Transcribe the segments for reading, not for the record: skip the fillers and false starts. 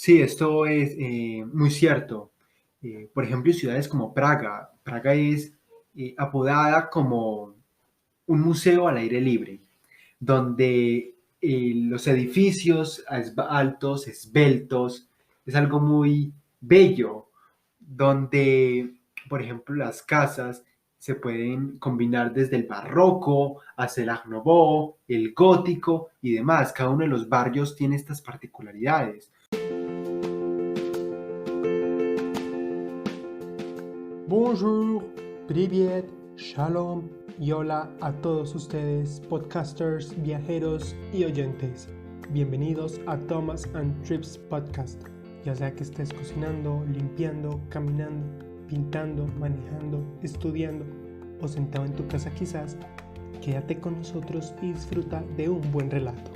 Sí, esto es muy cierto. Por ejemplo, ciudades como Praga. Praga es apodada como un museo al aire libre, donde los edificios altos, esbeltos, es algo muy bello, donde, por ejemplo, las casas se pueden combinar desde el barroco hasta el art nouveau, el gótico y demás. Cada uno de los barrios tiene estas particularidades. Bonjour, привет, shalom y hola a todos ustedes, podcasters, viajeros y oyentes. Bienvenidos a Thomas and Trips Podcast. Ya sea que estés cocinando, limpiando, caminando, pintando, manejando, estudiando o sentado en tu casa quizás, quédate con nosotros y disfruta de un buen relato.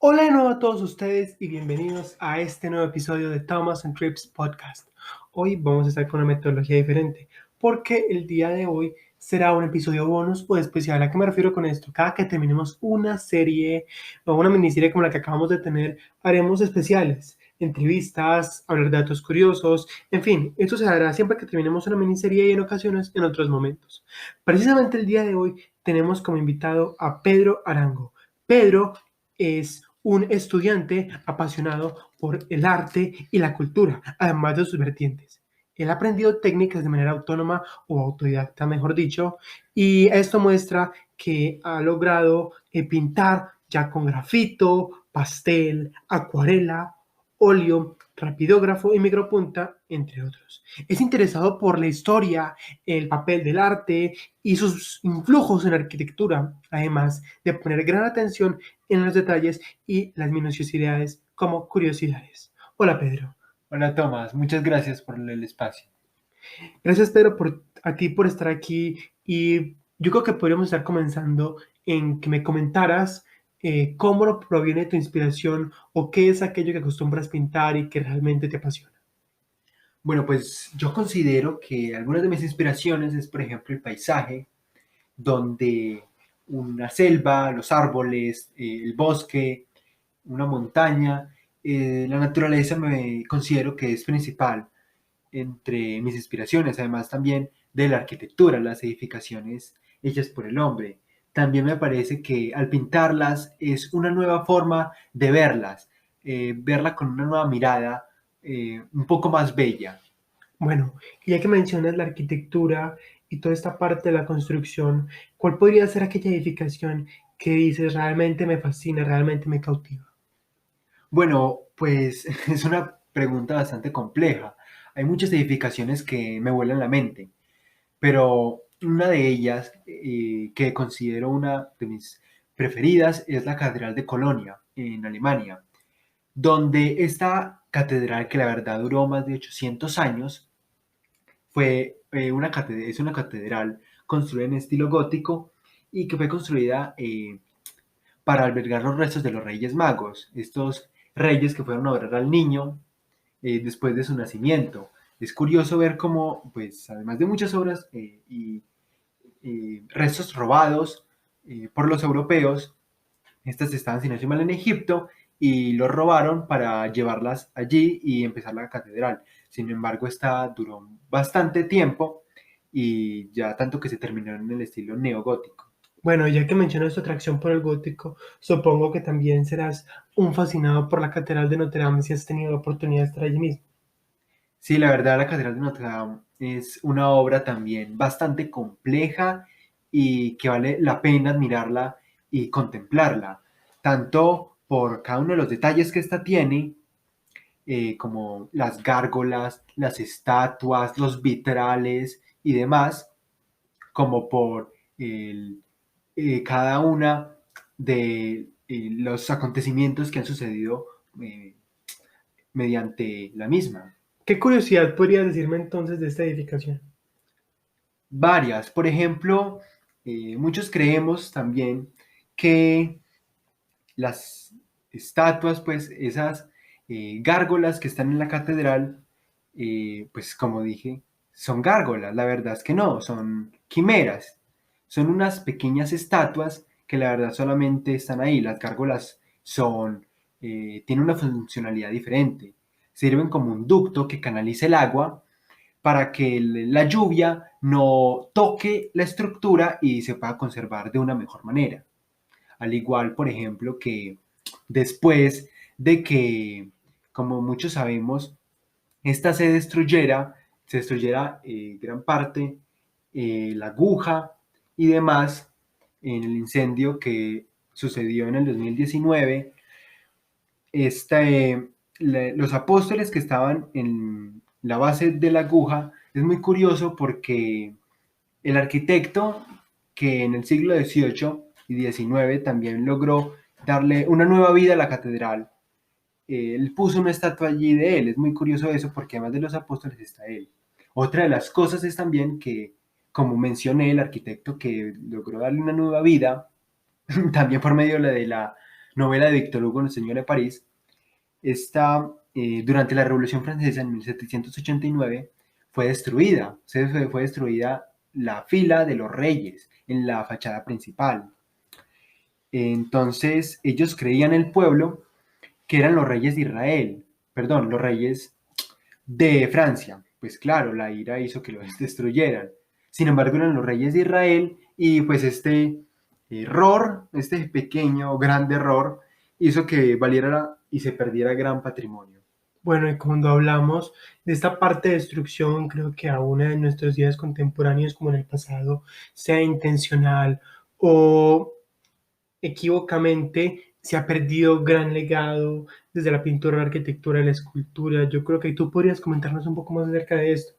Hola de nuevo a todos ustedes y bienvenidos a este nuevo episodio de Thomas and Trips Podcast. Hoy vamos a estar con una metodología diferente porque el día de hoy será un episodio bonus o especial. ¿A qué me refiero con esto? Cada que terminemos una serie o una miniserie como la que acabamos de tener, haremos especiales, entrevistas, hablar de datos curiosos, en fin, esto se hará siempre que terminemos una miniserie y en ocasiones en otros momentos. Precisamente el día de hoy tenemos como invitado a Pedro Arango. Pedro es un estudiante apasionado por el arte y la cultura, además de sus vertientes. Él ha aprendido técnicas de manera autónoma o autodidacta, mejor dicho, y esto muestra que ha logrado pintar ya con grafito, pastel, acuarela, óleo, rapidógrafo y micropunta, entre otros. Es interesado por la historia, el papel del arte y sus influjos en la arquitectura, además de poner gran atención en los detalles y las minuciosidades como curiosidades. Hola Pedro. Hola Tomás, muchas gracias por el espacio. Gracias Pedro a ti por estar aquí y yo creo que podríamos estar comenzando en que me comentaras cómo proviene tu inspiración o qué es aquello que acostumbras pintar y que realmente te apasiona. Bueno, pues yo considero que algunas de mis inspiraciones es, por ejemplo, el paisaje, donde una selva, los árboles, el bosque, una montaña, la naturaleza me considero que es principal entre mis inspiraciones, además también de la arquitectura, las edificaciones hechas por el hombre. También me parece que al pintarlas es una nueva forma de verlas, verla con una nueva mirada, un poco más bella. Bueno, y ya que mencionas la arquitectura y toda esta parte de la construcción, ¿cuál podría ser aquella edificación que dices realmente me fascina, realmente me cautiva? Bueno, pues es una pregunta bastante compleja. Hay muchas edificaciones que me vuelan la mente, pero una de ellas que considero una de mis preferidas es la Catedral de Colonia en Alemania, donde esta catedral, que la verdad duró más de 800 años, es una catedral construida en estilo gótico y que fue construida para albergar los restos de los Reyes Magos, estos reyes que fueron a adorar al niño después de su nacimiento. Es curioso ver cómo, pues, además de muchas obras y restos robados por los europeos, estas estaban, si no estoy mal, en Egipto y los robaron para llevarlas allí y empezar la catedral. Sin embargo, esta duró bastante tiempo y ya tanto que se terminó en el estilo neogótico. Bueno, ya que mencionas tu atracción por el gótico, supongo que también serás un fascinado por la Catedral de Notre Dame si has tenido la oportunidad de estar allí mismo. Sí, la verdad, la Catedral de Notre Dame es una obra también bastante compleja y que vale la pena admirarla y contemplarla, tanto por cada uno de los detalles que ésta tiene, como las gárgolas, las estatuas, los vitrales y demás, como por cada una de los acontecimientos que han sucedido eh, mediante la misma. ¿Qué curiosidad podrías decirme entonces de esta edificación? Varias. Por ejemplo, muchos creemos también que las estatuas, pues esas gárgolas que están en la catedral, pues como dije, son gárgolas. La verdad es que no, son quimeras. Son unas pequeñas estatuas que la verdad solamente están ahí. Las gárgolas tienen una funcionalidad diferente. Sirven como un ducto que canaliza el agua para que la lluvia no toque la estructura y se pueda conservar de una mejor manera. Al igual, por ejemplo, que después de que, como muchos sabemos, esta se destruyera gran parte, la aguja y demás en el incendio que sucedió en el 2019, los apóstoles que estaban en la base de la aguja, es muy curioso porque el arquitecto que en el siglo XVIII y XIX también logró darle una nueva vida a la catedral, él puso una estatua allí de él. Es muy curioso eso porque además de los apóstoles está él. Otra de las cosas es también que, como mencioné, el arquitecto que logró darle una nueva vida, también por medio de la novela de Víctor Hugo, El Señor de París, está, durante la Revolución Francesa en 1789, fue destruida. Fue destruida la fila de los reyes en la fachada principal. Entonces, ellos creían el pueblo que eran los reyes de Israel, perdón, los reyes de Francia. Pues claro, la ira hizo que los destruyeran. Sin embargo, eran los reyes de Israel y pues este error, este pequeño, grande error, hizo que valiera y se perdiera gran patrimonio. Bueno, y cuando hablamos de esta parte de destrucción, creo que aún en nuestros días contemporáneos, como en el pasado, sea intencional o equívocamente, se ha perdido gran legado desde la pintura, la arquitectura, la escultura. Yo creo que tú podrías comentarnos un poco más acerca de esto.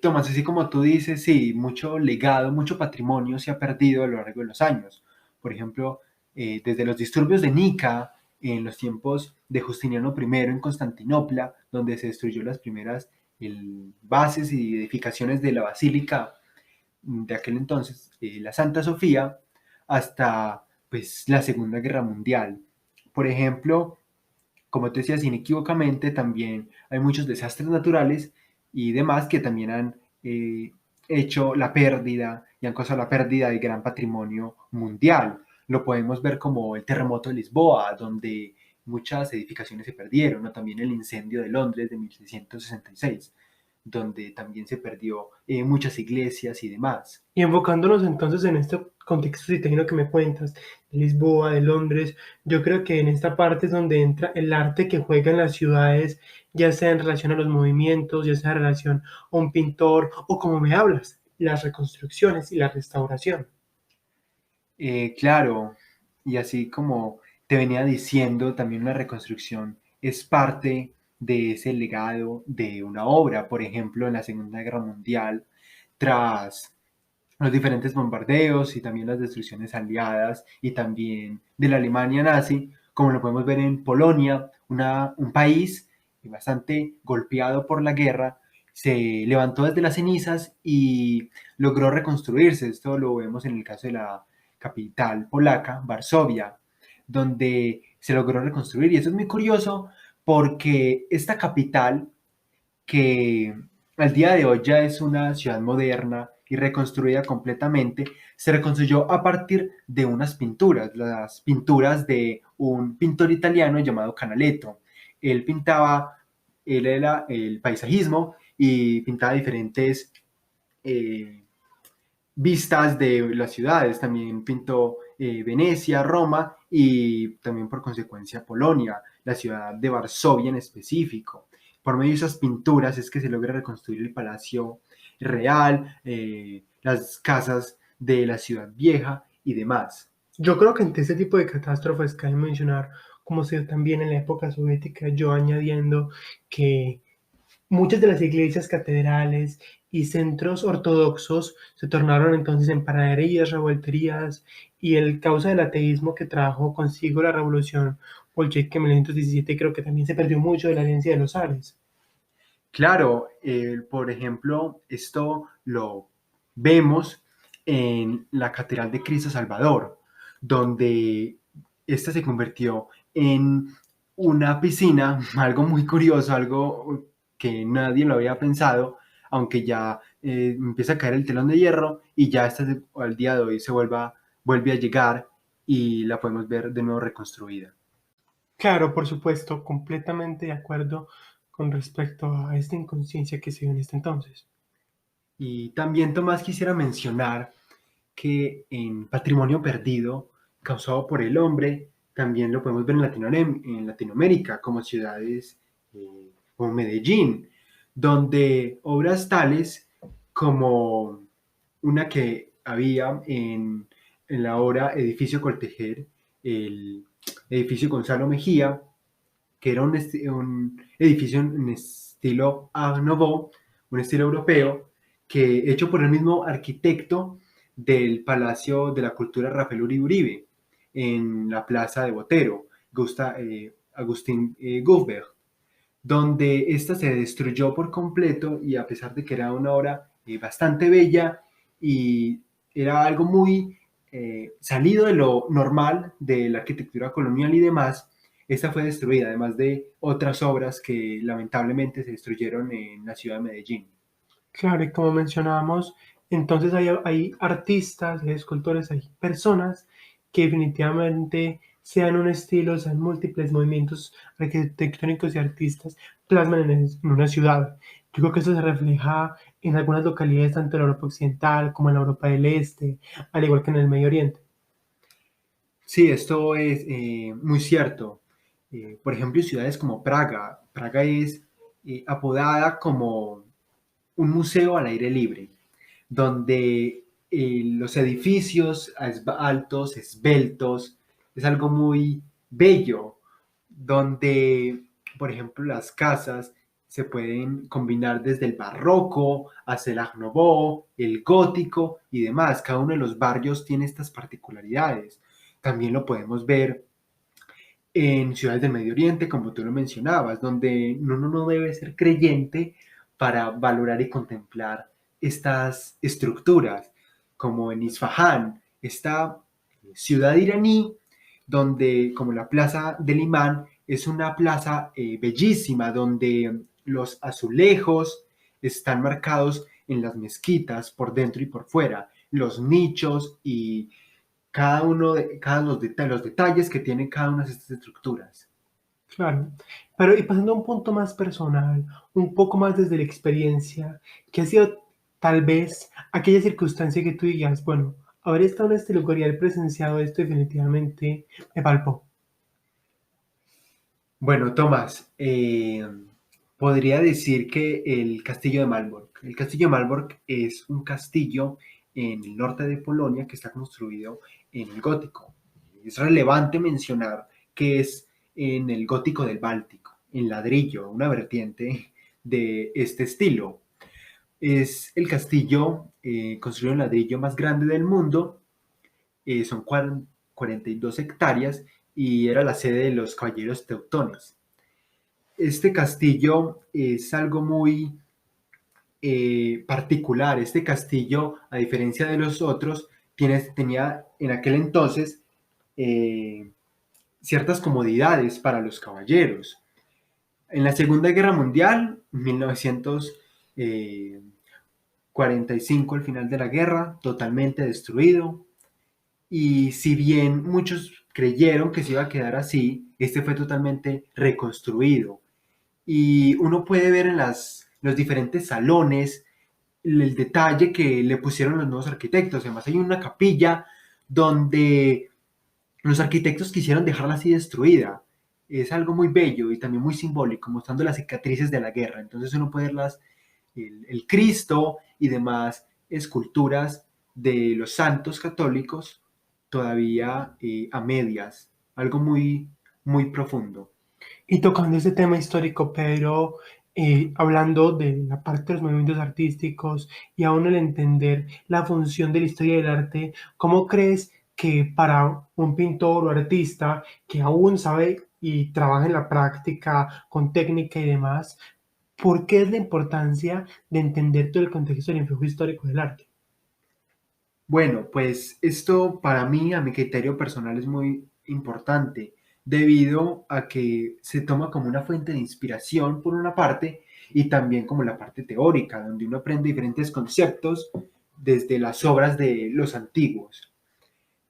Tomás, así como tú dices, sí, mucho legado, mucho patrimonio se ha perdido a lo largo de los años. Por ejemplo, desde los disturbios de Nica, en los tiempos de Justiniano I en Constantinopla, donde se destruyó las primeras bases y edificaciones de la basílica de aquel entonces, la Santa Sofía, hasta pues, la Segunda Guerra Mundial. Por ejemplo, como te decías, inequívocamente también hay muchos desastres naturales y demás que también han hecho la pérdida y han causado la pérdida de gran patrimonio mundial. Lo podemos ver como el terremoto de Lisboa, donde muchas edificaciones se perdieron, o también el incendio de Londres de 1666, donde también se perdió muchas iglesias y demás. Y enfocándonos entonces en este contexto citadino que me cuentas, de Lisboa, de Londres, yo creo que en esta parte es donde entra el arte que juega en las ciudades, ya sea en relación a los movimientos, ya sea en relación a un pintor o como me hablas, las reconstrucciones y la restauración. Claro, y así como te venía diciendo, también la reconstrucción es parte de ese legado de una obra. Por ejemplo, en la Segunda Guerra Mundial, tras los diferentes bombardeos y también las destrucciones aliadas y también de la Alemania nazi, como lo podemos ver en Polonia, un país bastante golpeado por la guerra, se levantó desde las cenizas y logró reconstruirse. Esto lo vemos en el caso de la capital polaca, Varsovia, donde se logró reconstruir. Y eso es muy curioso porque esta capital, que al día de hoy ya es una ciudad moderna y reconstruida completamente, se reconstruyó a partir de unas pinturas, las pinturas de un pintor italiano llamado Canaletto. Él pintaba, él era el paisajismo y pintaba diferentes eh, vistas de las ciudades. También pintó Venecia, Roma y también por consecuencia Polonia, la ciudad de Varsovia en específico. Por medio de esas pinturas es que se logra reconstruir el Palacio Real, las casas de la ciudad vieja y demás. Yo creo que ante este tipo de catástrofes cabe mencionar, como se dio también en la época soviética, yo añadiendo que muchas de las iglesias, catedrales y centros ortodoxos se tornaron entonces en panaderías, revolterías, y el causa del ateísmo que trajo consigo la revolución bolchevique en 1917 creo que también se perdió mucho de la herencia de los zares. Claro, por ejemplo, esto lo vemos en la Catedral de Cristo Salvador, donde esta se convirtió en una piscina, algo muy curioso, algo que nadie lo había pensado, aunque ya empieza a caer el telón de hierro y ya al día de hoy vuelve a llegar y la podemos ver de nuevo reconstruida. Claro, por supuesto, completamente de acuerdo con respecto a esta inconsciencia que se dio en este entonces. Y también, Tomás, quisiera mencionar que en Patrimonio Perdido, causado por el hombre, también lo podemos ver en Latinoamérica, como ciudades como Medellín, donde obras tales como una que había en la obra Edificio Coltejer, el edificio Gonzalo Mejía, que era un edificio en estilo Art Nouveau, un estilo europeo, que hecho por el mismo arquitecto del Palacio de la Cultura Rafael Uribe Uribe, en la Plaza de Botero, Agustín Gufberg, donde esta se destruyó por completo y a pesar de que era una obra bastante bella y era algo muy salido de lo normal de la arquitectura colonial y demás, esta fue destruida, además de otras obras que lamentablemente se destruyeron en la ciudad de Medellín. Claro, y como mencionábamos, entonces hay artistas, hay escultores, hay personas que definitivamente sean un estilo, sean múltiples movimientos arquitectónicos y artistas, plasman en una ciudad. Yo creo que eso se refleja en algunas localidades, tanto en la Europa Occidental como en la Europa del Este, al igual que en el Medio Oriente. Sí, esto es muy cierto. Por ejemplo, ciudades como Praga. Praga es apodada como un museo al aire libre, donde los edificios altos, esbeltos, es algo muy bello, donde, por ejemplo, las casas se pueden combinar desde el barroco hasta el Art Nouveau, el gótico y demás. Cada uno de los barrios tiene estas particularidades. También lo podemos ver en ciudades del Medio Oriente, como tú lo mencionabas, donde uno no debe ser creyente para valorar y contemplar estas estructuras, como en Isfahán, esta ciudad iraní, donde como la plaza del imán es una plaza bellísima, donde los azulejos están marcados en las mezquitas por dentro y por fuera, los nichos y los detalles que tienen cada una de estas estructuras. Claro, pero y pasando a un punto más personal, un poco más desde la experiencia, ¿qué ha sido tal vez aquella circunstancia que tú digas, bueno, haber estado en este lugar y haber presenciado esto definitivamente me palpó? Bueno, Tomás, podría decir que el castillo de Malbork. El castillo de Malbork es un castillo en el norte de Polonia que está construido en el gótico. Es relevante mencionar que es en el gótico del Báltico, en ladrillo, una vertiente de este estilo. Es el castillo construido en ladrillo más grande del mundo, son 42 hectáreas y era la sede de los caballeros teutones. Este castillo es algo muy particular. Este castillo, a diferencia de los otros, tenía en aquel entonces eh, ciertas comodidades para los caballeros. En la Segunda Guerra Mundial, 1945, al final de la guerra, totalmente destruido. Y si bien muchos creyeron que se iba a quedar así, este fue totalmente reconstruido. Y uno puede ver en los diferentes salones el detalle que le pusieron los nuevos arquitectos. Además hay una capilla donde los arquitectos quisieron dejarla así destruida. Es algo muy bello y también muy simbólico, mostrando las cicatrices de la guerra. Entonces uno puede ver el Cristo y demás esculturas de los santos católicos todavía a medias. Algo muy, muy profundo. Y tocando ese tema histórico, Pedro, hablando de la parte de los movimientos artísticos y aún el entender la función de la historia del arte, ¿cómo crees que para un pintor o artista que aún sabe y trabaja en la práctica con técnica y demás, por qué es la importancia de entender todo el contexto del influjo histórico del arte? Bueno, pues esto para mí, a mi criterio personal, es muy importante debido a que se toma como una fuente de inspiración por una parte y también como la parte teórica, donde uno aprende diferentes conceptos desde las obras de los antiguos.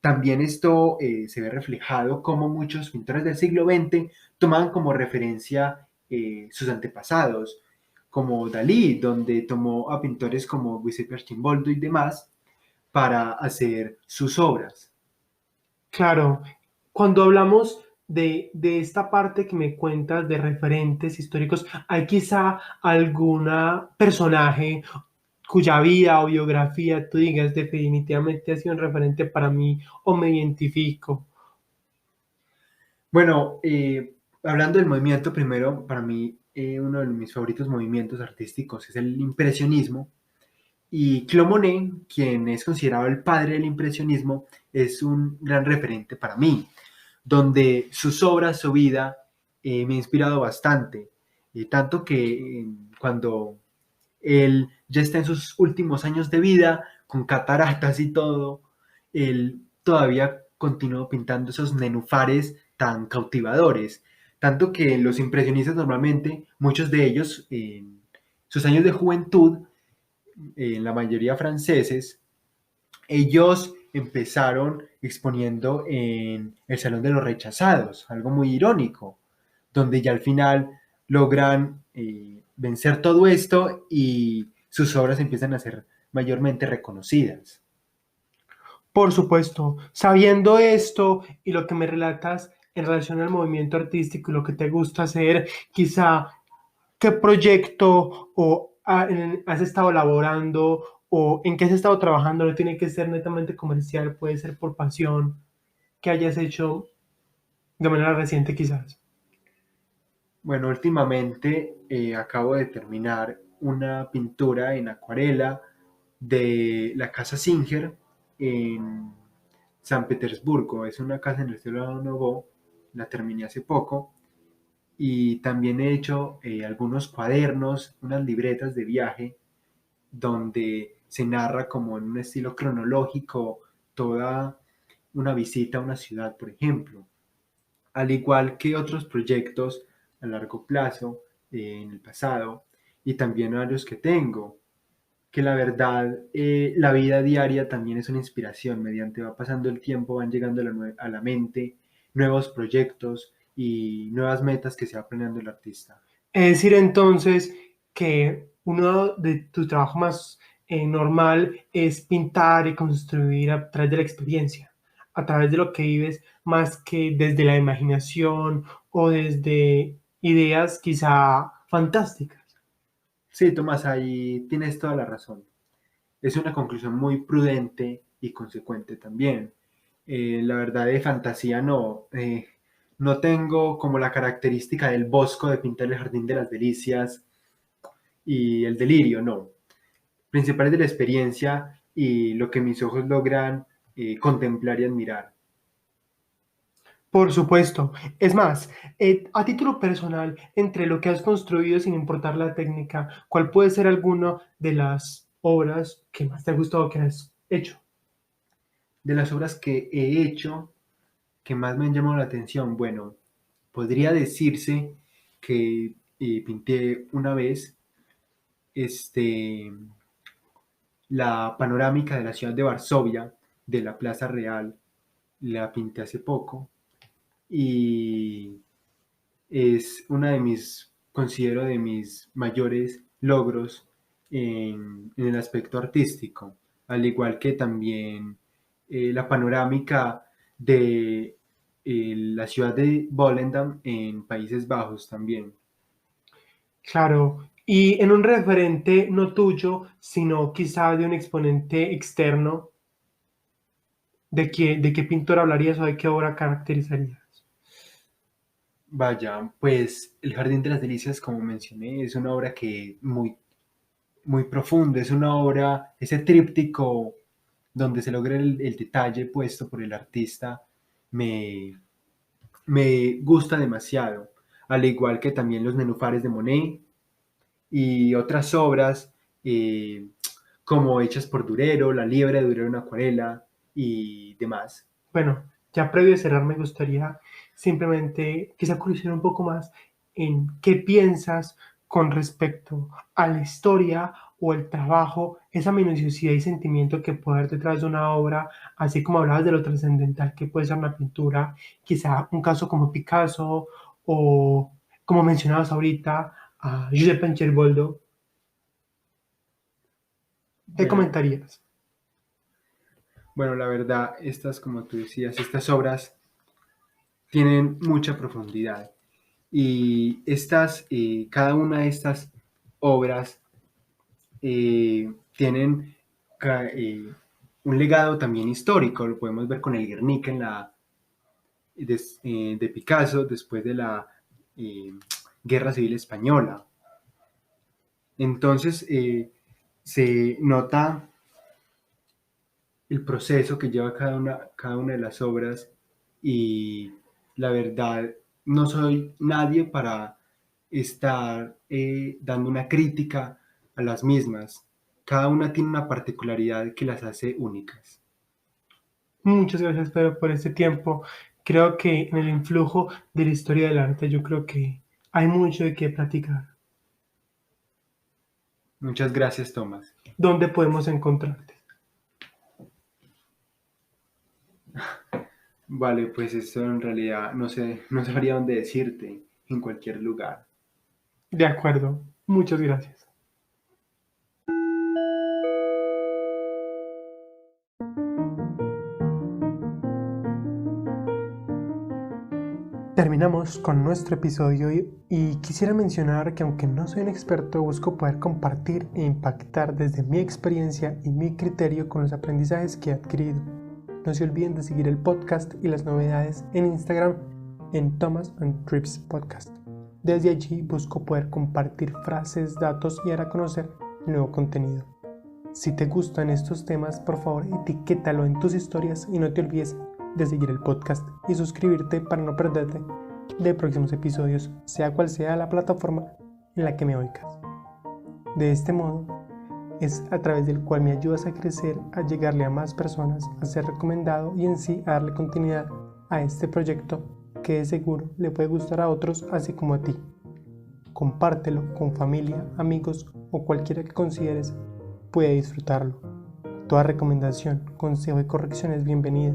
También esto se ve reflejado como muchos pintores del siglo XX tomaban como referencia sus antepasados, como Dalí, donde tomó a pintores como Giuseppe Arcimboldo y demás para hacer sus obras. Claro, cuando hablamos de esta parte que me cuentas de referentes históricos, ¿hay quizá alguna personaje cuya vida o biografía tú digas definitivamente ha sido un referente para mí o me identifico? Bueno, hablando del movimiento, primero, para mí, uno de mis favoritos movimientos artísticos es el impresionismo. Y Claude Monet, quien es considerado el padre del impresionismo, es un gran referente para mí, donde sus obras, su vida, me ha inspirado bastante. Tanto que cuando él ya está en sus últimos años de vida, con cataratas y todo, él todavía continuó pintando esos nenufares tan cautivadores. Tanto que los impresionistas normalmente, muchos de ellos en sus años de juventud, en la mayoría franceses, ellos empezaron exponiendo en el Salón de los Rechazados, algo muy irónico, donde ya al final logran vencer todo esto y sus obras empiezan a ser mayormente reconocidas. Por supuesto, sabiendo esto y lo que me relatas en relación al movimiento artístico y lo que te gusta hacer, quizá qué proyecto has estado elaborando o en qué has estado trabajando, no tiene que ser netamente comercial, puede ser por pasión, que hayas hecho de manera reciente quizás. Bueno, últimamente acabo de terminar una pintura en acuarela de la Casa Singer en San Petersburgo. Es una casa en el estilo Nouveau, la terminé hace poco. Y también he hecho algunos cuadernos, unas libretas de viaje, donde se narra como en un estilo cronológico toda una visita a una ciudad, por ejemplo. Al igual que otros proyectos a largo plazo en el pasado y también varios que tengo, que la verdad, la vida diaria también es una inspiración. Mediante va pasando el tiempo, van llegando a la mente nuevos proyectos y nuevas metas que se va planeando el artista. Es decir, entonces, que uno de tu trabajo más normal es pintar y construir a través de la experiencia, a través de lo que vives, más que desde la imaginación o desde ideas quizá fantásticas. Sí, Tomás, ahí tienes toda la razón. Es una conclusión muy prudente y consecuente también. La verdad de fantasía no. No tengo como la característica del Bosco de pintar el Jardín de las Delicias y el delirio, no. Principal es de la experiencia y lo que mis ojos logran contemplar y admirar. Por supuesto. Es más, a título personal, entre lo que has construido sin importar la técnica, ¿cuál puede ser alguna de las obras que más te ha gustado que has hecho? De las obras que he hecho, que más me han llamado la atención, bueno, podría decirse que pinté una vez este, la panorámica de la ciudad de Varsovia, de la Plaza Real, la pinté hace poco y es una de mis, considero de mis mayores logros en el aspecto artístico, al igual que también la panorámica de la ciudad de Volendam en Países Bajos también. Claro, y en un referente no tuyo, sino quizá de un exponente externo, de qué pintor hablarías o de qué obra caracterizarías? Vaya, pues El Jardín de las Delicias, como mencioné, es una obra que muy profundo, es una obra, ese tríptico donde se logra el detalle puesto por el artista, me, me gusta demasiado, al igual que también los nenufares de Monet y otras obras eh, como hechas por Durero, La Liebre de Durero en acuarela y demás. Bueno, ya previo a cerrar, me gustaría simplemente quizá curiosear un poco más en qué piensas con respecto a la historia o el trabajo, esa minuciosidad y sentimiento que puede haber detrás de una obra, así como hablabas de lo trascendental que puede ser una pintura, quizá un caso como Picasso o como mencionabas ahorita a Giuseppe Ancerboldo. ¿Qué Bueno, comentarías? bueno, la verdad, estas, como tú decías, estas obras tienen mucha profundidad y cada una de estas obras tienen un legado también histórico. Lo podemos ver con el Guernica de Picasso después de la eh, Guerra Civil Española. Entonces se nota el proceso que lleva cada una de las obras y la verdad no soy nadie para estar dando una crítica a las mismas. Cada una tiene una particularidad que las hace únicas. Muchas gracias, Pedro, por este tiempo. Creo que en el influjo de la historia del arte, yo creo que hay mucho de qué platicar. Muchas gracias, Tomás. ¿Dónde podemos encontrarte? Vale, pues esto en realidad no sabría dónde decirte, en cualquier lugar. De acuerdo. Muchas gracias. Terminamos con nuestro episodio y quisiera mencionar que aunque no soy un experto, busco poder compartir e impactar desde mi experiencia y mi criterio con los aprendizajes que he adquirido. No se olviden de seguir el podcast y las novedades en Instagram en Thomas and Trips Podcast. Desde allí busco poder compartir frases, datos y dar a conocer nuevo contenido. Si te gustan estos temas, por favor etiquétalo en tus historias y no te olvides de seguir el podcast y suscribirte para no perderte de próximos episodios, sea cual sea la plataforma en la que me oigas. De este modo, es a través del cual me ayudas a crecer, a llegarle a más personas, a ser recomendado y en sí a darle continuidad a este proyecto que de seguro le puede gustar a otros así como a ti. Compártelo con familia, amigos o cualquiera que consideres puede disfrutarlo. Toda recomendación, consejo y corrección es bienvenida.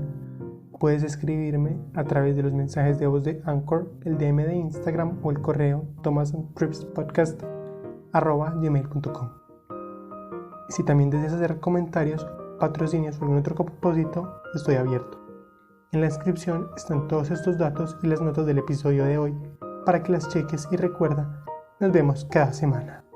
Puedes escribirme a través de los mensajes de voz de Anchor, el DM de Instagram o el correo thomasandtripspodcast@gmail.com. Si también deseas hacer comentarios, patrocinios o algún otro propósito, estoy abierto. En la descripción están todos estos datos y las notas del episodio de hoy para que las cheques y recuerda, nos vemos cada semana.